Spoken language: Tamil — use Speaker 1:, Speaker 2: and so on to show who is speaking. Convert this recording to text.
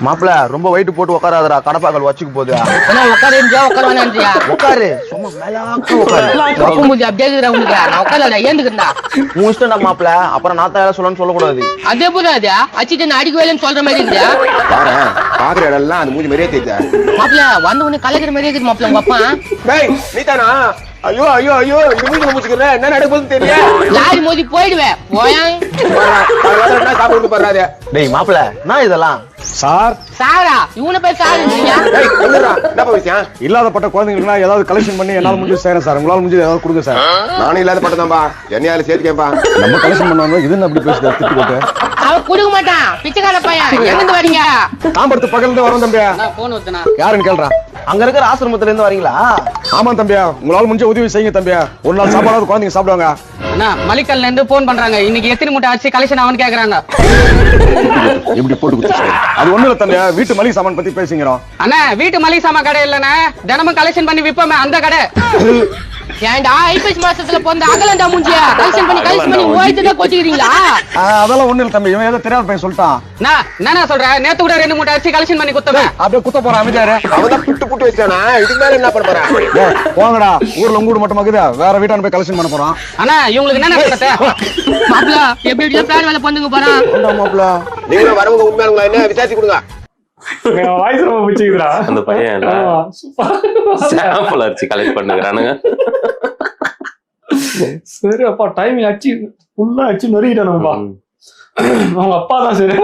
Speaker 1: மாப்பிள ரொம்ப வெயிட் போட்டு உட்காராதடா, கடப்பாக்கள் வச்சுக்கு போகுது.
Speaker 2: உட்காருந்தியா உட்கார வேணான்றியா?
Speaker 1: உட்காரு, சும்மா மேலாக்க உட்காரு.
Speaker 2: முடிஞ்சு அப்படியே உங்களுக்கு நான் உட்கார ஏந்துக்குண்டா.
Speaker 1: உன் இஷ்டம்டா மாப்பிள, அப்புறம் நான் தான் சொல்லணும்னு சொல்லக்கூடாது.
Speaker 2: அதே போதாது அச்சிட்டு நான் அடிக்கவேலன்னு சொல்ற மாதிரி இருந்தியா?
Speaker 3: பாக்குற இடம் எல்லாம் அந்த மூஞ்சி மாதிரியே தேய்ச்சா
Speaker 2: மாப்பிள வந்த உடனே கலக்கிற மாதிரியே இருக்குது மாப்பிள உங்க அப்பா.
Speaker 3: நீ தானா? ஐயோ ஐயோ ஐயோ மூஞ்சி முடிச்சுக்கல என்ன நடக்குதுன்னு தெரியும்.
Speaker 2: லாரி மோதி போயிடுவேன் போயாங்.
Speaker 3: சாப்பிட்டு போறாரு.
Speaker 1: டேய் மாப்பிள, நான் இதெல்லாம்
Speaker 4: சார்
Speaker 2: சாரா இவனை போய் சாருன்றீங்க?
Speaker 3: என்ன விஷயம்?
Speaker 4: இல்லாதப்பட்ட குழந்தைங்களுக்கு ஏதாவது கலெக்ஷன் பண்ணி என்னால முடிஞ்சு செய்யறேன் சார். உங்களால முடிஞ்சு ஏதாவது கொடுங்க சார்.
Speaker 3: நானும் இல்லாத பட்டதான்பா, என்னையால சேர்த்துக்கேன்பா.
Speaker 4: நம்ம கலெக்ஷன் பண்ணுவாங்க, இது அப்படி பேசுது திட்டு போட்டு.
Speaker 2: அவன் கொடுக்க மாட்டான், பிச்சைக்கார பையன். எங்கிருந்து வரீங்க?
Speaker 4: தாம்பரத்து பக்கத்துல இருந்து வரோம் தம்பியா.
Speaker 2: போன் வச்சனா
Speaker 4: யாருன்னு கேள்றான்.
Speaker 1: அங்க இருக்கிற ஆசிரமத்துல இருந்து வரீங்களா?
Speaker 4: ஆமா தம்பியா, உங்களால முடிஞ்ச உதவி செய்யுங்க தம்பியா. ஒரு நாள் சாப்பாடு குழந்தைங்க சாப்பிடுவாங்க.
Speaker 5: அண்ணா மலிக்கல்ல இருந்து போன் பண்றாங்க, இன்னைக்கு எத்தனை மூட்டை அரிசி கலெக்ஷன் ஆகும்னு கேக்குறாங்க.
Speaker 4: எப்படி போட்டு கொடுத்து அது ஒண்ணு இல்ல தம்பியா, வீட்டு மளிகை சாமான் பத்தி பேசிக்கிறோம்.
Speaker 5: அண்ணா வீட்டு மளிகை சாமான் கடை இல்லண்ணா, தினமும் கலெக்ஷன் பண்ணி விப்போமே அந்த கடை.
Speaker 2: ஏன்டா ஐப்பசி மாசத்துல போந்த அகலண்டா மூஞ்சியா கலெக்ஷன் பண்ணி ஓய்த்துதான் கொட்டிக்கிறீங்களா?
Speaker 4: அதெல்லாம் ஒண்ணு இல்ல தம்பி, இவன் ஏதோ தெரியாத பையன் சொல்லிட்டான்.
Speaker 5: என்ன சொல்றேன், நேத்து கூட 2 மூட்டை அரிசி கலெக்ஷன் பண்ணி குத்தமே.
Speaker 4: அப்படியே குத்த போறான் அமைதியாரு.
Speaker 3: அவதான் புட்டு வச்சானா, இதுக்கு மேல என்ன பண்ண போறேன்?
Speaker 4: போங்கடா, ஊர்ல உங்க வீடு மட்டும் இருக்குது, வேற வீட்டான போய் கலெக்ஷன் பண்ண போறோம்.
Speaker 5: அண்ணா இவங்களுக்கு என்ன நடக்குது?
Speaker 2: மாப்பிள எப்படி பிளான் வேலை பண்ணுங்க போறான்.
Speaker 1: மாப்பிள
Speaker 3: நீங்களும் வரவங்க உண்மையானுங்களா என்ன விசாரிச்சு கொடுங்க.
Speaker 6: வாய்ஸ் ரொம்ப பிடிச்சிக்குதுடா.
Speaker 7: அந்த பையன் சாம்பிள் அரிசி கலெக்ட் பண்ணுகிறானுங்க.
Speaker 6: சரி அப்பா, டைம் அடிச்சு ஃபுல்லா அடிச்சு நொறுக்கிட்டானுப்பா. அவங்க அப்பா தான் சரி.